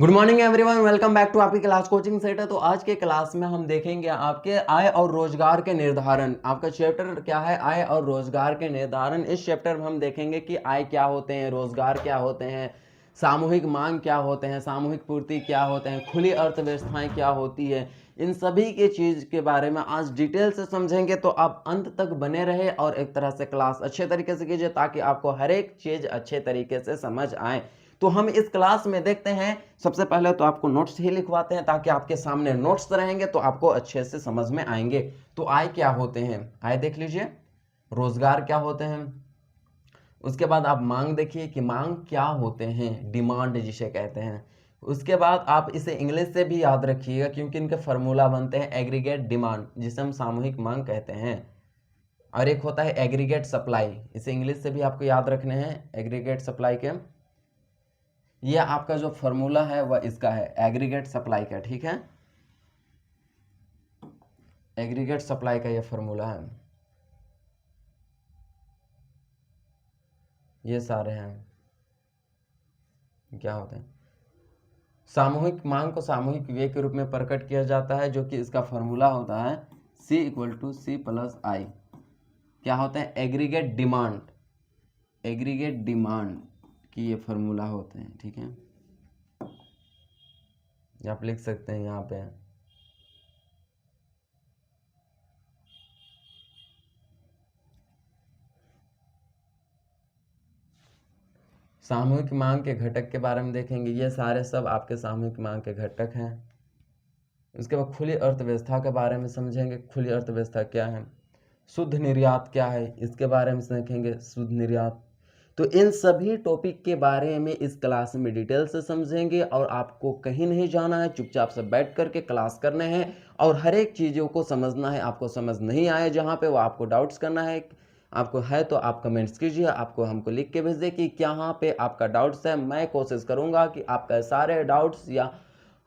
Good morning everyone, welcome back to आपकी class coaching centre. तो आज के क्लास में हम देखेंगे आपके आय और रोजगार के निर्धारण। आपका चैप्टर क्या है? आय और रोजगार के निर्धारण। इस चैप्टर में हम देखेंगे कि आय क्या होते हैं, रोजगार क्या होते हैं, सामूहिक मांग क्या होते हैं, सामूहिक पूर्ति क्या होते हैं, खुली अर्थव्यवस्थाएं क्या होती है। इन सभी के चीज के बारे में आज डिटेल से समझेंगे। तो आप अंत तक बने रहे और एक तरह से क्लास अच्छे तरीके से कीजिए ताकि आपको हर एक चीज अच्छे तरीके से समझ आए। तो हम इस क्लास में देखते हैं, सबसे पहले तो आपको नोट्स ही लिखवाते हैं ताकि आपके सामने नोट्स रहेंगे तो आपको अच्छे से समझ में आएंगे। तो आय क्या होते हैं, आय देख लीजिए। रोजगार क्या होते हैं, उसके बाद आप मांग देखिए कि मांग क्या होते हैं, डिमांड जिसे कहते हैं। उसके बाद आप इसे इंग्लिश से भी याद रखिएगा क्योंकि इनके फार्मूला बनते हैं एग्रीगेट डिमांड जिसे हम सामूहिक मांग कहते हैं, और एक होता है एग्रीगेट सप्लाई। इसे इंग्लिश से भी आपको याद रखने हैं एग्रीगेट सप्लाई के। ये आपका जो फॉर्मूला है वह इसका है एग्रीगेट सप्लाई का, ठीक है। एग्रीगेट सप्लाई का ये फॉर्मूला है, ये सारे हैं क्या होते हैं। सामूहिक मांग को सामूहिक व्यय के रूप में प्रकट किया जाता है जो कि इसका फॉर्मूला होता है C = C+I। क्या होते हैं? एग्रीगेट डिमांड, एग्रीगेट डिमांड की ये फॉर्मूला होते हैं, ठीक है। आप लिख सकते हैं यहाँ पे। सामूहिक मांग के घटक के बारे में देखेंगे, ये सारे सब आपके सामूहिक मांग के घटक हैं। उसके बाद खुली अर्थव्यवस्था के बारे में समझेंगे, खुली अर्थव्यवस्था क्या है, शुद्ध निर्यात क्या है, इसके बारे में देखेंगे शुद्ध निर्यात। तो इन सभी टॉपिक के बारे में इस क्लास में डिटेल से समझेंगे और आपको कहीं नहीं जाना है, चुपचाप से बैठ करके क्लास करने हैं और हर एक चीज़ों को समझना है। आपको समझ नहीं आए जहाँ पे वो आपको डाउट्स करना है, आपको है तो आप कमेंट्स कीजिए, आपको हमको लिख के भेज दे कि यहाँ पे आपका डाउट्स है। मैं कोशिश करूँगा कि आपका सारे डाउट्स या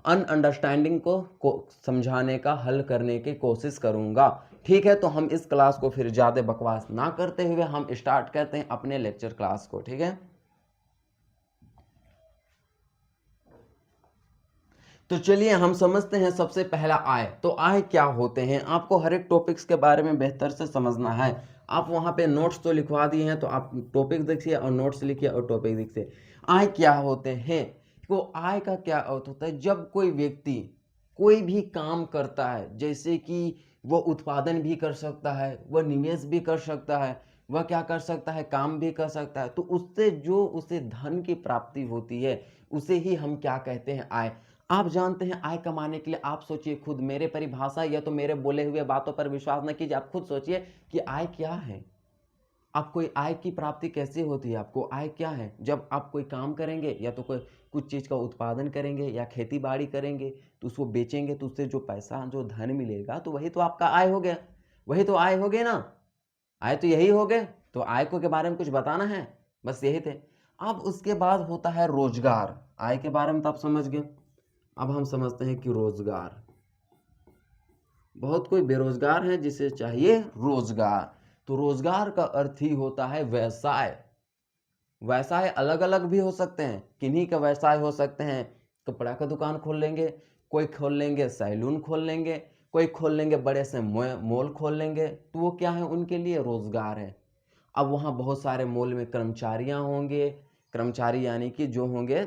अनअंडरस्टैंडिंग को समझाने का, हल करने की कोशिश करूंगा, ठीक है। तो हम इस क्लास को फिर ज़्यादा बकवास ना करते हुए हम स्टार्ट करते हैं अपने लेक्चर क्लास को, ठीक है। तो चलिए हम समझते हैं सबसे पहला आय। तो आय क्या होते हैं, आपको हर एक टॉपिक्स के बारे में बेहतर से समझना है। आप वहां पे नोट्स तो लिखवा दिए हैं तो आप टॉपिक देखिए और नोट्स लिखिए और टॉपिक देखिए। आय क्या होते हैं, तो आय का क्या अर्थ होता है, जब कोई व्यक्ति कोई भी काम करता है, जैसे कि वह उत्पादन भी कर सकता है, वह निवेश भी कर सकता है, वह क्या कर सकता है, काम भी कर सकता है, तो उससे जो उसे धन की प्राप्ति होती है उसे ही हम क्या कहते हैं, आय। आप जानते हैं आय कमाने के लिए, आप सोचिए खुद, मेरे परिभाषा या तो मेरे बोले हुए बातों पर विश्वास न कीजिए, आप खुद सोचिए कि आय क्या है। आपको आय की प्राप्ति कैसे होती है, आपको आय क्या है, जब आप कोई काम करेंगे या तो कोई कुछ चीज़ का उत्पादन करेंगे या खेती बाड़ी करेंगे तो उसको बेचेंगे तो उससे जो पैसा, जो धन मिलेगा तो वही तो आपका आय हो गया, वही तो आय हो गया ना। आय तो यही हो गए। तो आय को के बारे में कुछ बताना है, बस यही थे। अब उसके बाद होता है रोजगार। आय के बारे में तो आप समझ गए। अब हम समझते हैं कि रोजगार, बहुत कोई बेरोजगार है जिसे चाहिए रोजगार। तो रोजगार का अर्थ ही होता है व्यवसाय। व्यवसाय अलग अलग भी हो सकते हैं, किन्हीं का व्यवसाय हो सकते हैं कपड़ा का दुकान खोल लेंगे, कोई खोल लेंगे सैलून खोल लेंगे, कोई खोल लेंगे बड़े से मॉल खोल लेंगे, तो वो क्या है, उनके लिए रोजगार है। अब वहाँ बहुत सारे मॉल में कर्मचारियाँ होंगे, कर्मचारी यानी कि जो होंगे,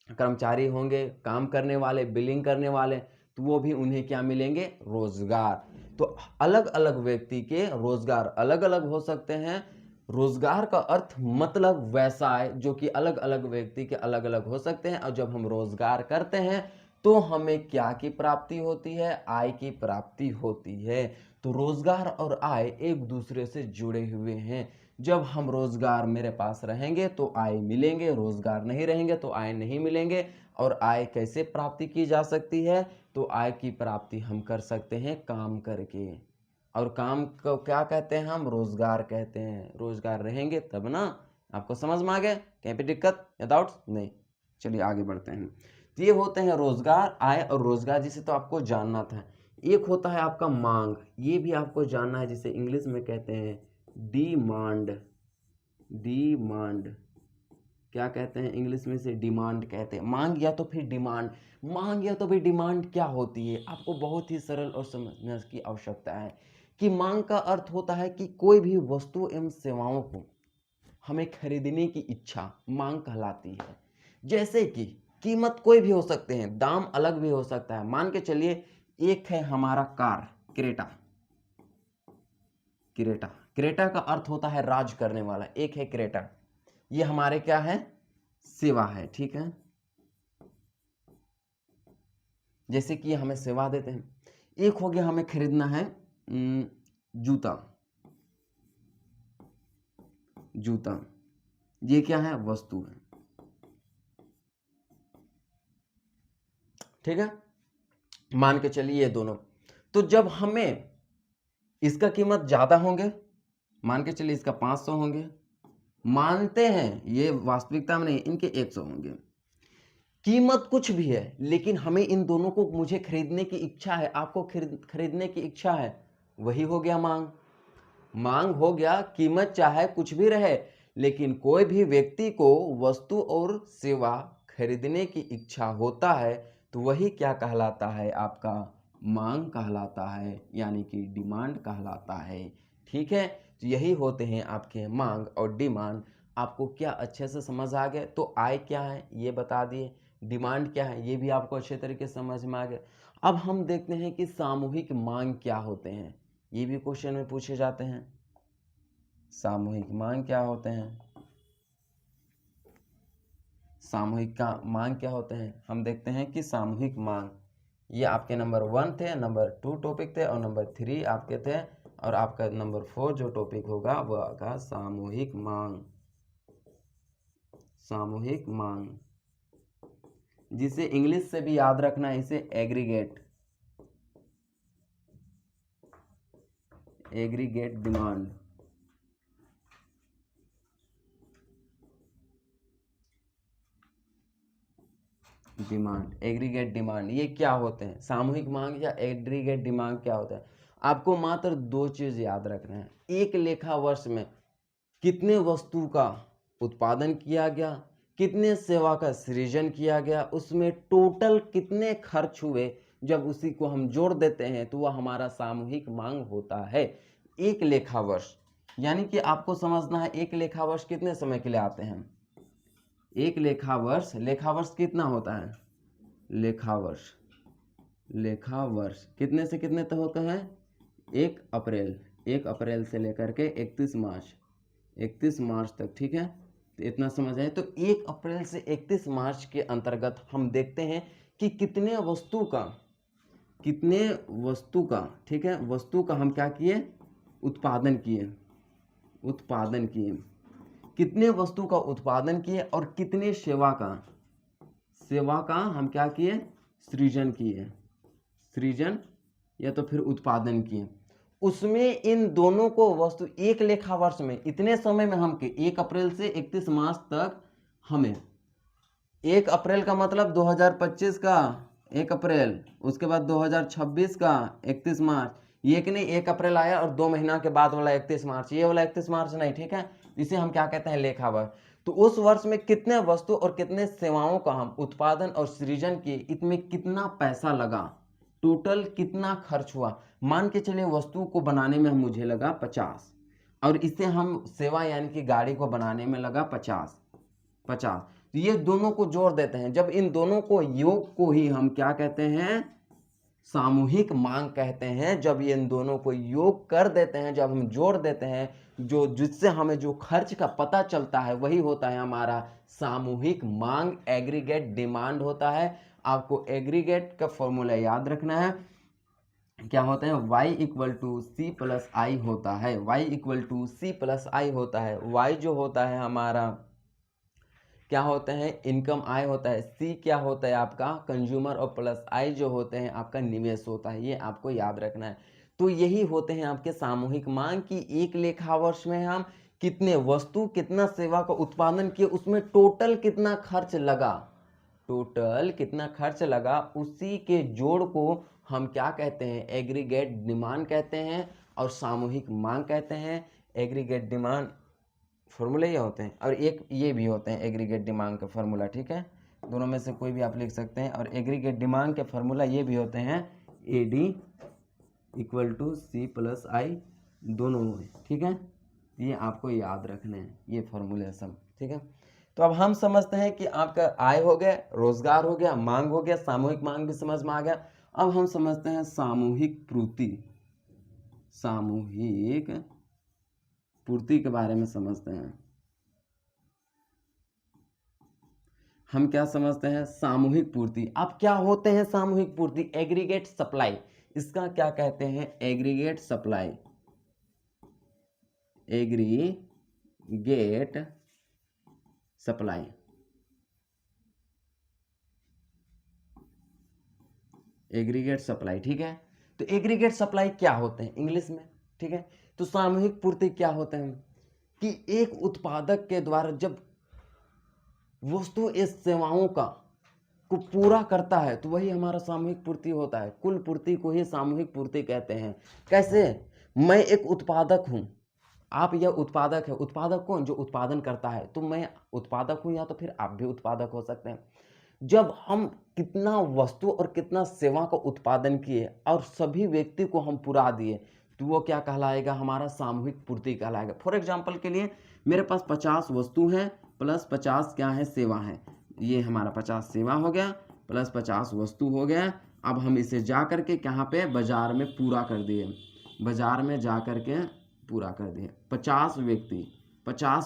कर्मचारी होंगे, काम करने वाले, बिलिंग करने वाले, तो वो भी उन्हें क्या मिलेंगे, रोजगार। तो अलग अलग व्यक्ति के रोजगार अलग अलग हो सकते हैं। रोजगार का अर्थ मतलब व्यवसाय जो कि अलग अलग व्यक्ति के अलग अलग हो सकते हैं, और जब हम रोजगार करते हैं तो हमें क्या की प्राप्ति होती है, आय की प्राप्ति होती है। तो रोजगार और आय एक दूसरे से जुड़े हुए हैं। जब हम रोजगार मेरे पास रहेंगे तो आय मिलेंगे, रोजगार नहीं रहेंगे तो आय नहीं मिलेंगे। और आय कैसे प्राप्ति की जा सकती है, तो आय की प्राप्ति हम कर सकते हैं काम करके, और काम को क्या कहते हैं, हम रोजगार कहते हैं। रोजगार रहेंगे तब ना। आपको समझ में आ गया, कहीं पे दिक्कत या डाउट्स नहीं? चलिए आगे बढ़ते हैं। तो ये होते हैं रोजगार, आय और रोजगार, जिसे तो आपको जानना था। एक होता है आपका मांग, ये भी आपको जानना है, जिसे इंग्लिश में कहते हैं डिमांड। डिमांड क्या कहते हैं इंग्लिश में से डिमांड कहते हैं। मांग या तो फिर डिमांड, मांग या तो फिर डिमांड क्या होती है, आपको बहुत ही सरल और समझने की आवश्यकता है कि मांग का अर्थ होता है कि कोई भी वस्तु एवं सेवाओं को हमें खरीदने की इच्छा मांग कहलाती है। जैसे कि कीमत कोई भी हो सकते हैं, दाम अलग भी हो सकता है। मान के चलिए एक है हमारा कार क्रेटा, क्रेटा, क्रेटा का अर्थ होता है राज करने वाला, एक है क्रेटा, ये हमारे क्या है, सेवा है, ठीक है। जैसे कि हमें सेवा देते हैं। एक हो गया हमें खरीदना है जूता, जूता, ये क्या है, वस्तु है, ठीक है। मान के चलिए ये दोनों, तो जब हमें इसका कीमत ज्यादा होंगे, मान के चलिए इसका 500 होंगे, मानते हैं ये वास्तविकता में नहीं, इनके 100 होंगे। कीमत कुछ भी है लेकिन हमें इन दोनों को, मुझे खरीदने की इच्छा है, आपको खरीदने की इच्छा है, वही हो गया मांग। मांग हो गया, कीमत चाहे कुछ भी रहे लेकिन कोई भी व्यक्ति को वस्तु और सेवा खरीदने की इच्छा होता है तो वही क्या कहलाता है, आपका मांग कहलाता है, यानी कि डिमांड कहलाता है, ठीक है। तो यही होते हैं आपके मांग और डिमांड। आपको क्या अच्छे से समझ आ गया? तो आय क्या है ये बता दिए, डिमांड क्या है ये भी आपको अच्छे तरीके से समझ में आ गया। अब हम देखते हैं कि सामूहिक मांग क्या होते हैं, ये भी क्वेश्चन में पूछे जाते हैं। सामूहिक मांग क्या होते हैं, सामूहिक का मांग क्या होते हैं, हम देखते हैं कि सामूहिक मांग, ये आपके नंबर 1 थे, नंबर 2 टॉपिक थे और नंबर 3 आपके थे, और आपका नंबर 4 जो टॉपिक होगा वह होगा सामूहिक मांग। सामूहिक मांग, जिसे इंग्लिश से भी याद रखना है, इसे aggregate, aggregate demand. Demand, aggregate demand, ये क्या होते हैं, सामूहिक मांग या एग्रीगेट डिमांड क्या होता है। आपको मात्र दो चीज याद रखना है, एक लेखा वर्ष में कितने वस्तु का उत्पादन किया गया, कितने सेवा का सृजन किया गया, उसमें टोटल कितने खर्च हुए, जब उसी को हम जोड़ देते हैं तो वह हमारा सामूहिक मांग होता है। एक लेखा वर्ष, यानी कि आपको समझना है एक लेखा वर्ष कितने समय के लिए आते हैं। एक लेखा वर्ष, लेखा वर्ष कितना होता है, लेखा वर्ष, लेखा वर्ष कितने से कितने तक होता है, 1 अप्रैल, 1 अप्रैल से लेकर के 31 मार्च, 31 मार्च तक, ठीक है। तो इतना समझ आए। तो 1 अप्रैल से 31 मार्च के अंतर्गत हम देखते हैं कि कितने वस्तु का, कितने वस्तु का, ठीक है, वस्तु का हम क्या किए, उत्पादन किए, उत्पादन किए, कितने वस्तु का उत्पादन किए और कितने सेवा का, सेवा का हम क्या किए, सृजन किए, सृजन या तो फिर उत्पादन किए। उसमें इन दोनों को वस्तु एक लेखा वर्ष में इतने समय में हम के 1 अप्रैल से 31 मार्च तक हमें, 1 अप्रैल का मतलब 2025 का 1 अप्रैल, उसके बाद 2026 का 31 मार्च, ये कि नहीं 1 अप्रैल आया और 2 महीना के बाद वाला 31 मार्च, ये वाला 31 मार्च नहीं, ठीक है। इसे हम क्या कहते हैं, लेखा वर्ष। तो उस वर्ष में कितने वस्तु और कितने सेवाओं का हम उत्पादन और सृजन किए, इसमें कितना पैसा लगा, टोटल कितना खर्च हुआ। मान के चलिए वस्तु को बनाने में मुझे लगा 50 और इसे हम सेवा यानी कि गाड़ी को बनाने में लगा 50, तो ये दोनों को जोड़ देते हैं। जब इन दोनों को योग को ही हम क्या कहते हैं, सामूहिक मांग कहते हैं। जब ये इन दोनों को योग कर देते हैं, जब हम जोड़ देते हैं, जो जिससे हमें जो खर्च का पता चलता है वही होता है हमारा सामूहिक मांग, एग्रीगेट डिमांड होता है। आपको एग्रीगेट का फॉर्मूला याद रखना है, क्या होता है, y equal to C plus I होता है, y equal to C plus I होता है। y जो होता है हमारा क्या होता है, इनकम आय होता है, सी क्या होता है आपका कंज्यूमर, और प्लस आई जो होते हैं आपका निवेश होता है। ये आपको याद रखना है। तो यही होते हैं आपके सामूहिक मांग की एक लेखा वर्ष में हम कितने वस्तु कितना सेवा का उत्पादन किए, उसमें टोटल कितना खर्च लगा, टोटल कितना खर्च लगा, उसी के जोड़ को हम क्या कहते हैं, एग्रीगेट डिमांड कहते हैं और सामूहिक मांग कहते हैं। एग्रीगेट डिमांड फॉर्मूले ये होते हैं, और एक ये भी होते हैं एग्रीगेट डिमांड का फार्मूला, ठीक है। दोनों में से कोई भी आप लिख सकते हैं। और एग्रीगेट डिमांड के फार्मूला ये भी होते हैं AD = C+I दोनों में, ठीक है। ये आपको याद रखने हैं ये फार्मूले सब, ठीक है। तो अब हम समझते हैं कि आपका आय हो गया, रोजगार हो गया, मांग हो गया, सामूहिक मांग भी समझ में आ गया। अब हम समझते हैं सामूहिक पूर्ति, सामूहिक पूर्ति के बारे में समझते हैं। हम क्या समझते हैं सामूहिक पूर्ति। अब क्या होते हैं सामूहिक पूर्ति? एग्रीगेट सप्लाई, इसका क्या कहते हैं? Aggregate supply, aggregate supply, aggregate supply, ठीक है। तो एग्रीगेट सप्लाई क्या होते हैं इंग्लिश में, ठीक है। तो सामूहिक पूर्ति क्या होते हैं कि एक उत्पादक के द्वारा जब वस्तु इस सेवाओं का को पूरा करता है तो वही हमारा सामूहिक पूर्ति होता है। कुल पूर्ति को ही सामूहिक पूर्ति कहते हैं। कैसे? मैं एक उत्पादक हूं, आप यह उत्पादक है। उत्पादक कौन? जो उत्पादन करता है। तो मैं उत्पादक हूं या तो फिर आप भी उत्पादक हो सकते हैं। जब हम कितना वस्तु और कितना सेवा का उत्पादन किए और सभी व्यक्ति को हम पुरा दिए तो वो क्या कहलाएगा? हमारा सामूहिक पूर्ति कहलाएगा। फॉर एग्जाम्पल के लिए मेरे पास 50 वस्तु हैं प्लस 50 क्या है? सेवा है। ये हमारा 50 सेवा हो गया प्लस 50 वस्तु हो गया। अब हम इसे जा करके कहाँ पे? बाजार में पूरा कर दिए, बाजार में जा करके पूरा कर दिए। 50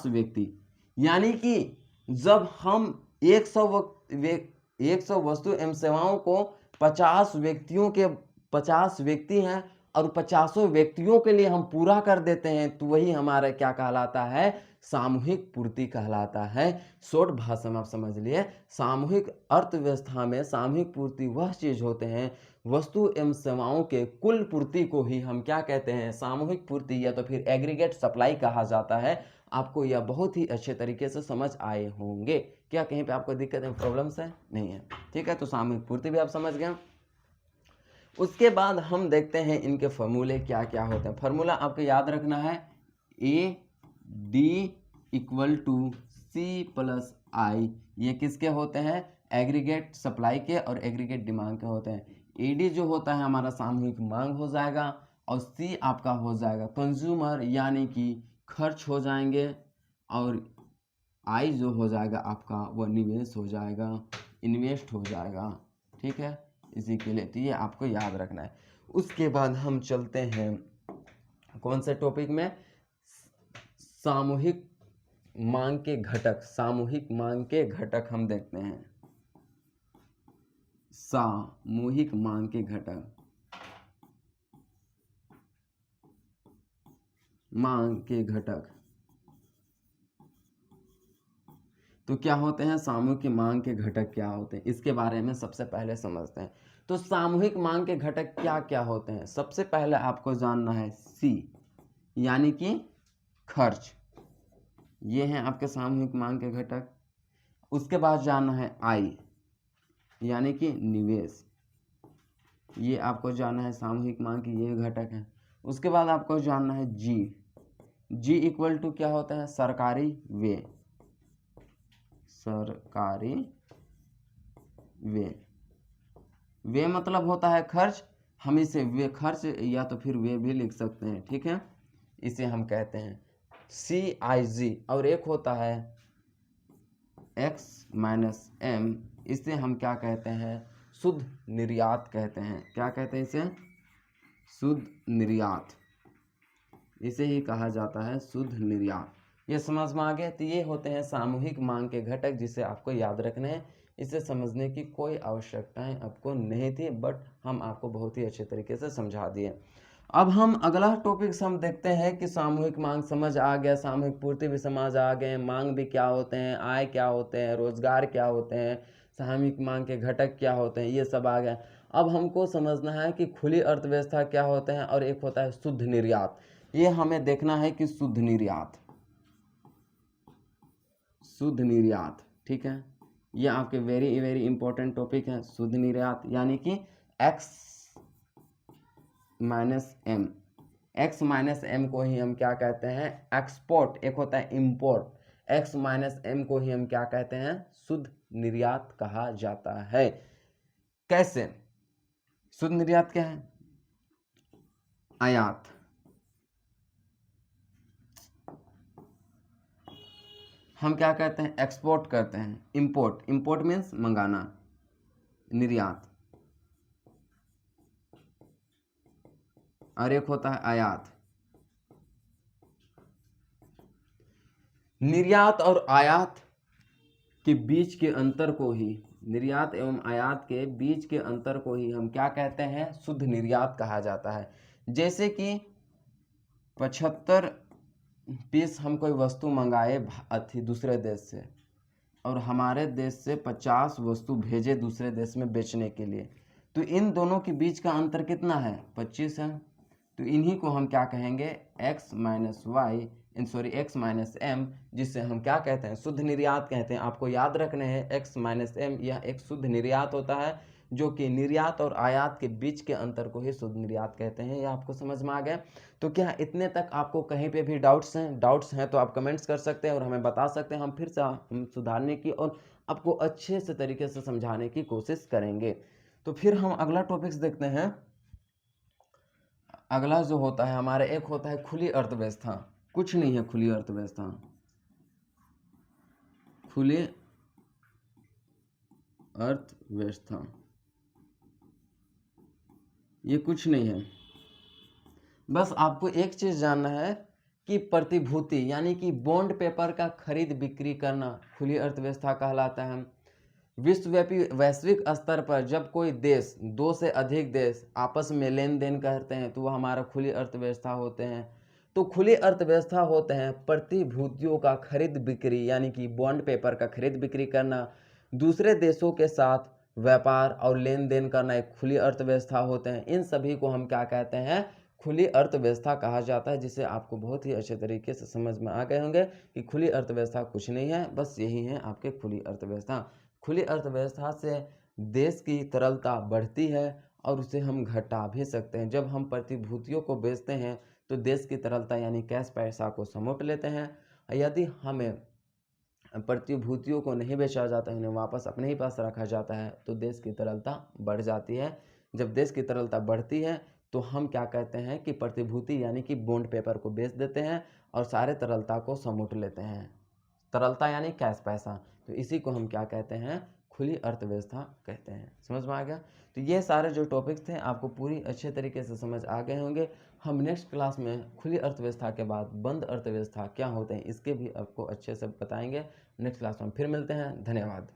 व्यक्ति यानी कि जब हम 100 वस्तु एवं सेवाओं को 50 व्यक्तियों के 50 व्यक्ति हैं और 50 व्यक्तियों के लिए हम पूरा कर देते हैं तो वही हमारा क्या कहलाता है? सामूहिक पूर्ति कहलाता है। शॉर्ट भाषा में आप समझ लिए, सामूहिक अर्थव्यवस्था में सामूहिक पूर्ति वह चीज होते हैं, वस्तु एवं सेवाओं के कुल पूर्ति को ही हम क्या कहते हैं? सामूहिक पूर्ति या तो फिर एग्रीगेट सप्लाई कहा जाता है। आपको यह बहुत ही अच्छे तरीके से समझ आए होंगे। क्या कहीं पे आपको दिक्कत है, प्रॉब्लम्स है? नहीं है, ठीक है। तो सामूहिक पूर्ति भी आप समझ गए। उसके बाद हम देखते हैं इनके फॉर्मूले क्या क्या होते हैं। फॉर्मूला आपको याद रखना है AD = C+I। ये किसके होते हैं? एग्रीगेट सप्लाई के और एग्रीगेट डिमांड के होते हैं। AD जो होता है हमारा सामूहिक मांग हो जाएगा और C आपका हो जाएगा कंज्यूमर यानी कि खर्च हो जाएंगे, और I जो हो जाएगा आपका वो निवेश हो जाएगा, इन्वेस्ट हो जाएगा, ठीक है। इसी के लिए तो ये आपको याद रखना है। उसके बाद हम चलते हैं कौन से टॉपिक में? सामूहिक मांग के घटक, सामूहिक मांग के घटक हम देखते हैं। सामूहिक मांग के घटक, मांग के घटक तो क्या होते हैं? सामूहिक मांग के घटक क्या होते हैं इसके बारे में सबसे पहले समझते हैं। तो सामूहिक मांग के घटक क्या क्या होते हैं? सबसे पहले आपको जानना है C यानी कि खर्च, ये हैं आपके सामूहिक मांग के घटक। उसके बाद जानना है I यानी कि निवेश, ये आपको जानना है सामूहिक मांग के ये घटक है। उसके बाद आपको जानना है G = क्या होता है? सरकारी व्यय, सरकारी व्यय मतलब होता है खर्च। हम इसे व्यय खर्च या तो फिर व्यय भी लिख सकते हैं, ठीक है। इसे हम कहते हैं CIG। और एक होता है X-M, इसे हम क्या कहते हैं? शुद्ध निर्यात कहते हैं। क्या कहते हैं इसे? शुद्ध निर्यात, इसे ही कहा जाता है शुद्ध निर्यात। ये समझ में आ गया। तो ये होते हैं सामूहिक मांग के घटक जिसे आपको याद रखने हैं। इसे समझने की कोई आवश्यकताएं आपको नहीं थी, बट हम आपको बहुत ही अच्छे तरीके से समझा दिए। अब हम अगला टॉपिक हम देखते हैं कि सामूहिक मांग समझ आ गया, सामूहिक पूर्ति भी समझ आ गए, मांग भी क्या होते हैं, आय क्या होते हैं, रोजगार क्या होते हैं, सामूहिक मांग के घटक क्या होते हैं, ये सब आ गया। अब हमको समझना है कि खुली अर्थव्यवस्था क्या होते हैं और एक होता है शुद्ध निर्यात। ये हमें देखना है कि शुद्ध निर्यात, शुद्ध निर्यात, ठीक है। ये आपके वेरी वेरी इंपॉर्टेंट टॉपिक है। शुद्ध निर्यात यानी कि X-M, एक्स माइनस एम को ही हम क्या कहते हैं एक्सपोर्ट, एक होता है इम्पोर्ट। एक्स माइनस एम को ही हम क्या कहते हैं शुद्ध निर्यात कहा जाता है। कैसे? शुद्ध निर्यात क्या है? आयात, हम क्या कहते हैं एक्सपोर्ट करते हैं। इंपोर्ट, इंपोर्ट मीन्स मंगाना। निर्यात, और एक होता है आयात। निर्यात और आयात के बीच के अंतर को ही, निर्यात एवं आयात के बीच के अंतर को ही हम क्या कहते हैं शुद्ध निर्यात कहा जाता है। जैसे कि 75 पीस हम कोई वस्तु मंगाए दूसरे देश से, और हमारे देश से 50 वस्तु भेजे दूसरे देश में बेचने के लिए, तो इन दोनों के बीच का अंतर कितना है 25 है। तो इन्हीं को हम क्या कहेंगे x minus y x minus m, जिससे हम क्या कहते हैं शुद्ध निर्यात कहते हैं। आपको याद रखने हैं x माइनस एम यह एक शुद्ध निर्यात होता है, जो कि निर्यात और आयात के बीच के अंतर को ही शुद्ध निर्यात कहते हैं। ये आपको समझ में आ गया? तो क्या इतने तक आपको कहीं पे भी डाउट्स हैं तो आप कमेंट्स कर सकते हैं और हमें बता सकते हैं, हम फिर से हम सुधारने की और आपको अच्छे से तरीके से समझाने की कोशिश करेंगे। तो फिर हम अगला टॉपिक्स देखते हैं। अगला जो होता है हमारे एक होता है खुली अर्थव्यवस्था। कुछ नहीं है खुली अर्थव्यवस्था, खुली अर्थव्यवस्था ये कुछ नहीं है। बस आपको एक चीज जानना है कि प्रतिभूति यानी कि बॉन्ड पेपर का खरीद बिक्री करना खुली अर्थव्यवस्था कहलाता है। विश्वव्यापी वैश्विक स्तर पर जब कोई देश, दो से अधिक देश आपस में लेन देन करते हैं तो वह हमारा खुली अर्थव्यवस्था होते हैं। तो खुली अर्थव्यवस्था होते हैं प्रतिभूतियों का खरीद बिक्री यानी कि बॉन्ड पेपर का खरीद बिक्री करना, दूसरे देशों के साथ व्यापार और लेन देन करना एक खुली अर्थव्यवस्था होते हैं। इन सभी को हम क्या कहते हैं खुली अर्थव्यवस्था कहा जाता है, जिसे आपको बहुत ही अच्छे तरीके से समझ में आ गए होंगे कि खुली अर्थव्यवस्था कुछ नहीं है, बस यही है आपके खुली अर्थव्यवस्था। खुली अर्थव्यवस्था से देश की तरलता बढ़ती है और उसे हम घटा भी सकते हैं। जब हम प्रतिभूतियों को बेचते हैं तो देश की तरलता यानी कैश पैसा को समेट लेते हैं। यदि हमें प्रतिभूतियों को नहीं बेचा जाता है, उन्हें वापस अपने ही पास रखा जाता है, तो देश की तरलता बढ़ जाती है। जब देश की तरलता बढ़ती है तो हम क्या कहते हैं कि प्रतिभूति यानी कि बॉन्ड पेपर को बेच देते हैं और सारे तरलता को समेट लेते हैं। तरलता यानी कैश पैसा, तो इसी को हम क्या कहते हैं खुली अर्थव्यवस्था कहते हैं। समझ में आ गया? तो ये सारे जो टॉपिक्स थे आपको पूरी अच्छे तरीके से समझ आ गए होंगे। हम नेक्स्ट क्लास में खुली अर्थव्यवस्था के बाद बंद अर्थव्यवस्था क्या होते हैं इसके भी आपको अच्छे से बताएंगे। नेक्स्ट क्लास में फिर मिलते हैं। धन्यवाद।